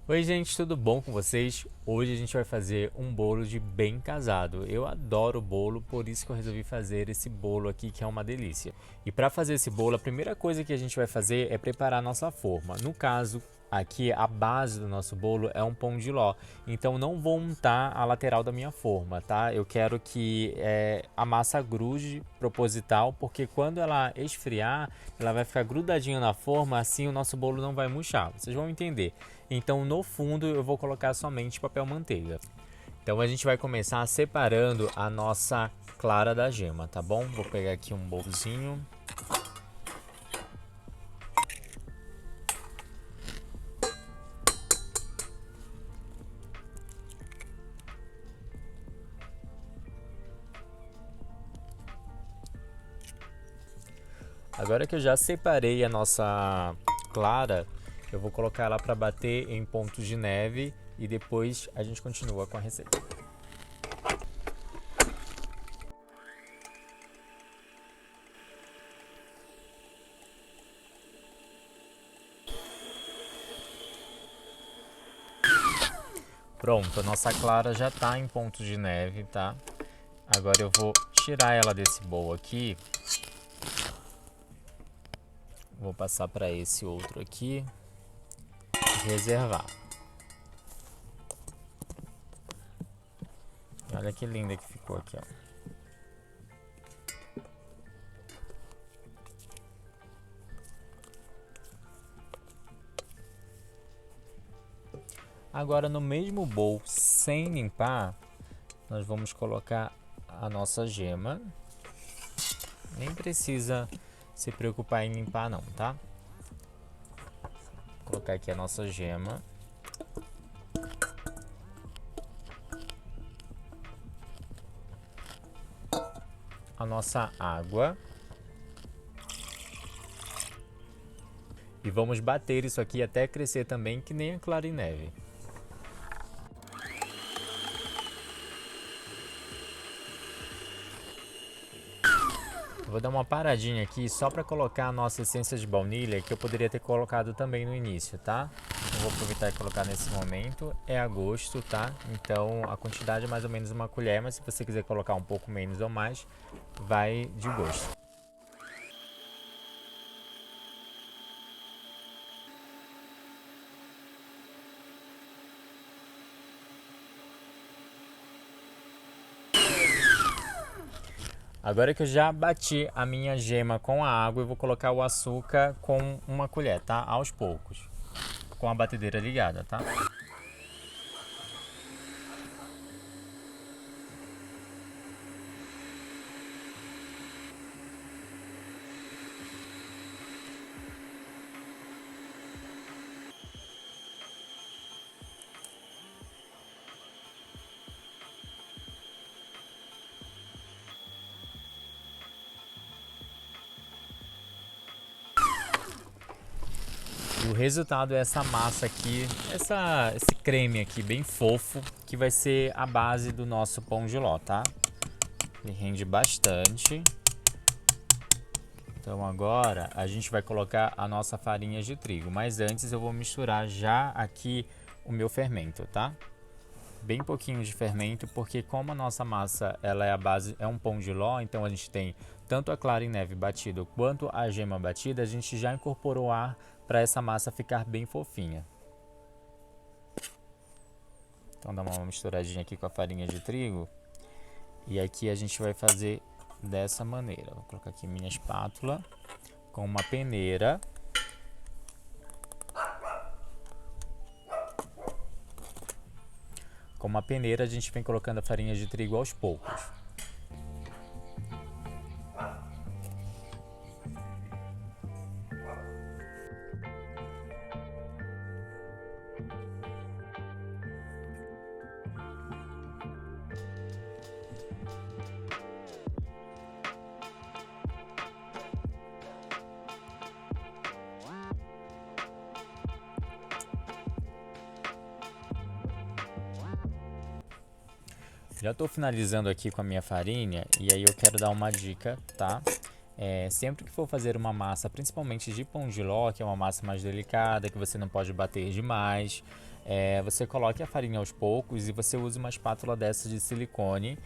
Oi gente, tudo bom com vocês? Hoje a gente vai fazer um bolo de bem casado. Eu adoro bolo, por isso que eu resolvi fazer esse bolo aqui que é uma delícia. E para fazer esse bolo, a primeira coisa que a gente vai fazer é preparar a nossa forma. No caso, aqui a base do nosso bolo é um pão de ló, então não vou untar a lateral da minha forma, tá? Eu quero que a massa grude proposital, porque quando ela esfriar, ela vai ficar grudadinha na forma, assim o nosso bolo não vai murchar. Vocês vão entender. Então no fundo eu vou colocar somente papel manteiga. Então a gente vai começar separando a nossa clara da gema, tá bom? Vou pegar aqui um bolzinho. Agora que eu já separei a nossa clara, eu vou colocar ela para bater em pontos de neve e depois a gente continua com a receita. Pronto, a nossa clara já está em pontos de neve, tá? Agora eu vou tirar ela desse bowl aqui. Vou passar para esse outro aqui e reservar. Olha que linda que ficou aqui, ó. Agora no mesmo bowl, sem limpar, nós vamos colocar a nossa gema. Nem precisa se preocupar em limpar não, tá? Vou colocar aqui a nossa gema. A nossa água. E vamos bater isso aqui até crescer também, que nem a clara em neve. Vou dar uma paradinha aqui só para colocar a nossa essência de baunilha, que eu poderia ter colocado também no início, tá? Eu vou aproveitar e colocar nesse momento. É a gosto, tá? Então a quantidade é mais ou menos uma colher, mas se você quiser colocar um pouco menos ou mais, vai de gosto. Agora que eu já bati a minha gema com a água, eu vou colocar o açúcar com uma colher, tá? Aos poucos, com a batedeira ligada, tá? E o resultado é essa massa aqui, esse creme aqui bem fofo, que vai ser a base do nosso pão de ló, tá? Ele rende bastante. Então agora a gente vai colocar a nossa farinha de trigo, mas antes eu vou misturar já aqui o meu fermento, tá? Bem pouquinho de fermento, porque como a nossa massa ela é a base, é um pão de ló, então a gente tem tanto a clara em neve batida quanto a gema batida, a gente já incorporou ar para essa massa ficar bem fofinha. Então dá uma misturadinha aqui com a farinha de trigo. E aqui a gente vai fazer dessa maneira. Vou colocar aqui minha espátula com uma peneira. Com uma peneira a gente vem colocando a farinha de trigo aos poucos. Já estou finalizando aqui com a minha farinha e aí eu quero dar uma dica, tá? Sempre que for fazer uma massa, principalmente de pão de ló, que é uma massa mais delicada, que você não pode bater demais, você coloque a farinha aos poucos e você use uma espátula dessa de silicone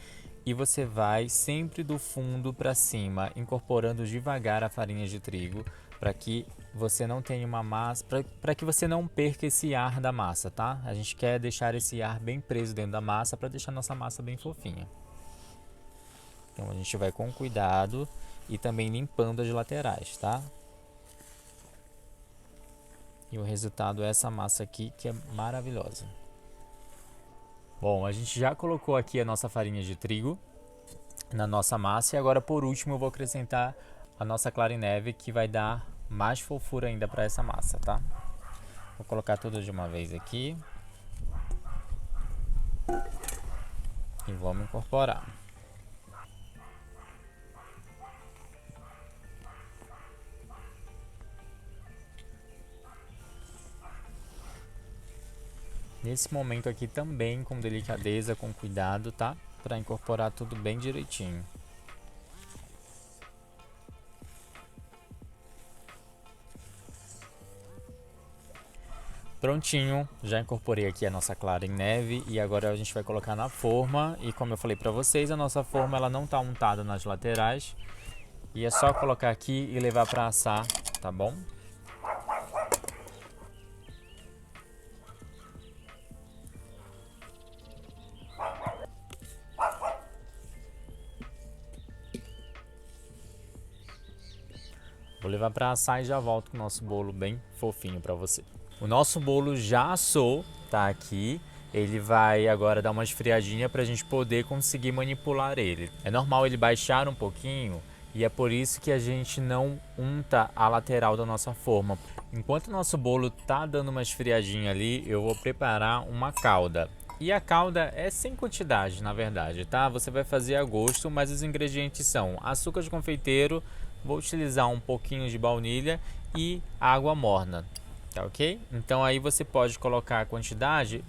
e você vai sempre do fundo para cima, incorporando devagar a farinha de trigo para que você não tenha uma massa, para que você não perca esse ar da massa, tá? A gente quer deixar esse ar bem preso dentro da massa para deixar nossa massa bem fofinha. Então a gente vai com cuidado e também limpando as laterais, tá? E o resultado é essa massa aqui que é maravilhosa. Bom, a gente já colocou aqui a nossa farinha de trigo na nossa massa e agora por último eu vou acrescentar a nossa clara em neve que vai dar mais fofura ainda para essa massa, tá? Vou colocar tudo de uma vez aqui e vamos incorporar. Nesse momento aqui também com delicadeza, com cuidado, tá? Para incorporar tudo bem direitinho. Prontinho, já incorporei aqui a nossa clara em neve e agora a gente vai colocar na forma e como eu falei para vocês, a nossa forma ela não tá untada nas laterais e é só colocar aqui e levar para assar, tá bom? Vou levar para assar e já volto com o nosso bolo bem fofinho para você. O nosso bolo já assou, tá aqui. Ele vai agora dar uma esfriadinha para a gente poder conseguir manipular ele. É normal ele baixar um pouquinho e é por isso que a gente não unta a lateral da nossa forma. Enquanto o nosso bolo tá dando uma esfriadinha ali, eu vou preparar uma calda. E a calda é sem quantidade, na verdade, tá? Você vai fazer a gosto, mas os ingredientes são açúcar de confeiteiro, vou utilizar um pouquinho de baunilha e água morna, tá ok? Então aí você pode colocar a quantidade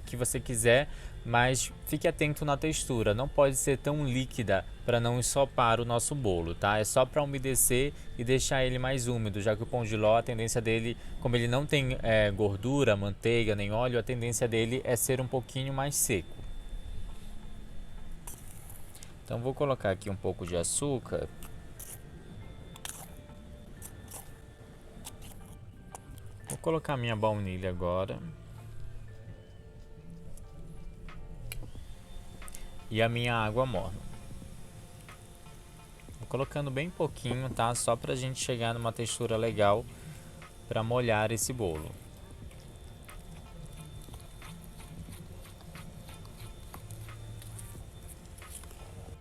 que você quiser, mas fique atento na textura, não pode ser tão líquida para não ensopar o nosso bolo, tá? É só para umedecer e deixar ele mais úmido, já que o pão de ló, a tendência dele, como ele não tem gordura, manteiga nem óleo, a tendência dele é ser um pouquinho mais seco. Então vou colocar aqui um pouco de açúcar. Vou colocar minha baunilha agora. E a minha água morna. Vou colocando bem pouquinho, tá? Só pra gente chegar numa textura legal para molhar esse bolo.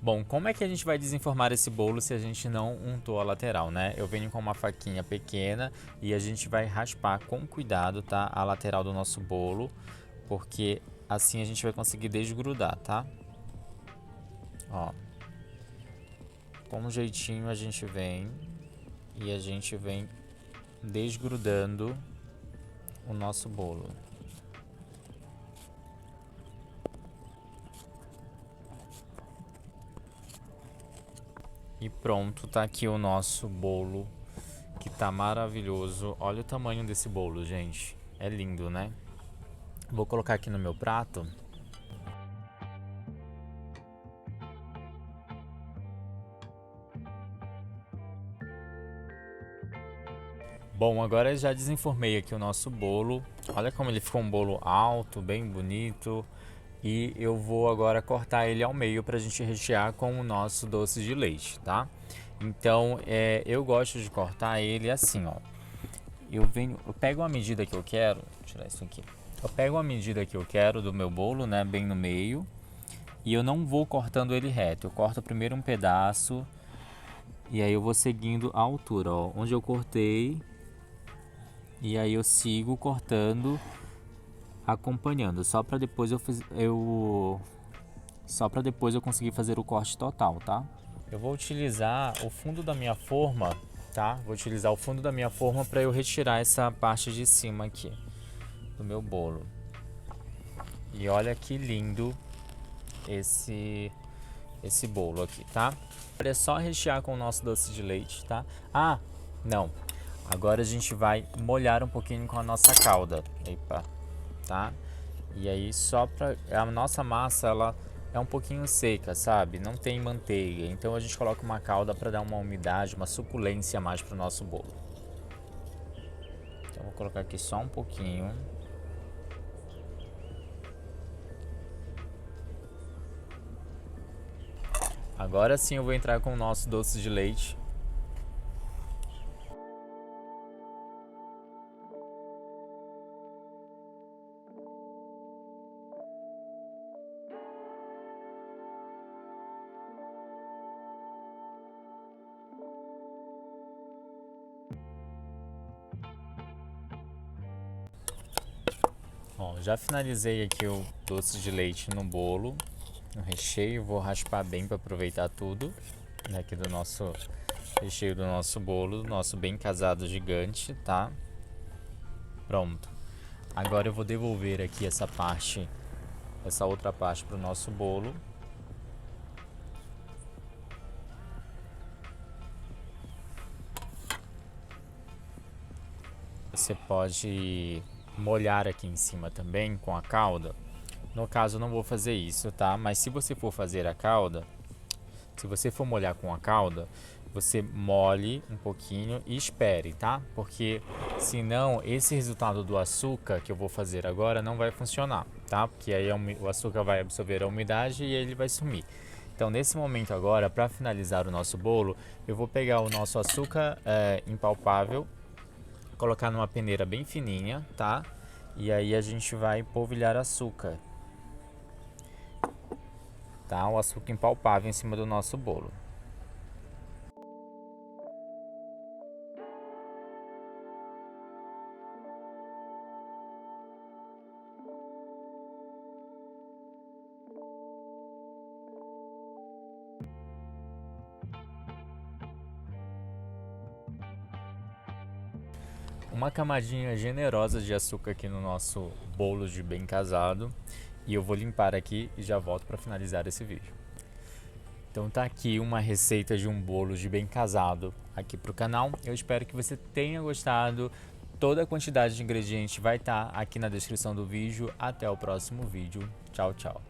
Bom, como é que a gente vai desenformar esse bolo se a gente não untou a lateral, né? Eu venho com uma faquinha pequena e a gente vai raspar com cuidado, tá? A lateral do nosso bolo, porque assim a gente vai conseguir desgrudar, tá? Ó. Com um jeitinho a gente vem e a gente vem desgrudando o nosso bolo. E pronto, tá aqui o nosso bolo, que tá maravilhoso. Olha o tamanho desse bolo, gente. É lindo, né? Vou colocar aqui no meu prato. Bom, agora eu já desenformei aqui o nosso bolo. Olha como ele ficou um bolo alto, bem bonito. E eu vou agora cortar ele ao meio para a gente rechear com o nosso doce de leite, tá? Então, eu gosto de cortar ele assim, ó. Eu pego a medida que eu quero, vou tirar isso aqui. Eu pego a medida que eu quero do meu bolo, né, bem no meio. E eu não vou cortando ele reto. Eu corto primeiro um pedaço e aí eu vou seguindo a altura, ó, onde eu cortei. E aí eu sigo cortando, acompanhando, só para depois eu conseguir fazer o corte total, tá? Eu vou utilizar o fundo da minha forma, tá? Vou utilizar o fundo da minha forma para eu retirar essa parte de cima aqui do meu bolo. E olha que lindo esse bolo aqui, tá? É só rechear com o nosso doce de leite, tá? Ah, não. Agora a gente vai molhar um pouquinho com a nossa calda. Epa. tá? E aí só pra... a nossa massa, ela é um pouquinho seca, sabe? Não tem manteiga, então a gente coloca uma calda para dar uma umidade, uma suculência a mais pro nosso bolo. Então vou colocar aqui só um pouquinho. Agora sim eu vou entrar com o nosso doce de leite. Ó, já finalizei aqui o doce de leite no bolo, no recheio. Vou raspar bem para aproveitar tudo aqui do nosso recheio do nosso bolo, nosso bem casado gigante, tá? Pronto. Agora eu vou devolver aqui essa parte, essa outra parte para o nosso bolo. Você pode molhar aqui em cima também com a calda. No caso eu não vou fazer isso, tá? Mas se você for fazer a calda, se você for molhar com a calda, você molhe um pouquinho e espere, tá? Porque senão esse resultado do açúcar que eu vou fazer agora não vai funcionar, tá? Porque aí o açúcar vai absorver a umidade e ele vai sumir. Então nesse momento agora, para finalizar o nosso bolo, eu vou pegar o nosso açúcar impalpável, colocar numa peneira bem fininha, tá? E aí a gente vai polvilhar açúcar, tá? O açúcar impalpável em cima do nosso bolo. Uma camadinha generosa de açúcar aqui no nosso bolo de bem casado. E eu vou limpar aqui e já volto para finalizar esse vídeo. Então tá aqui uma receita de um bolo de bem casado aqui pro canal. Eu espero que você tenha gostado. Toda a quantidade de ingredientes vai estar aqui na descrição do vídeo. Até o próximo vídeo. Tchau, tchau.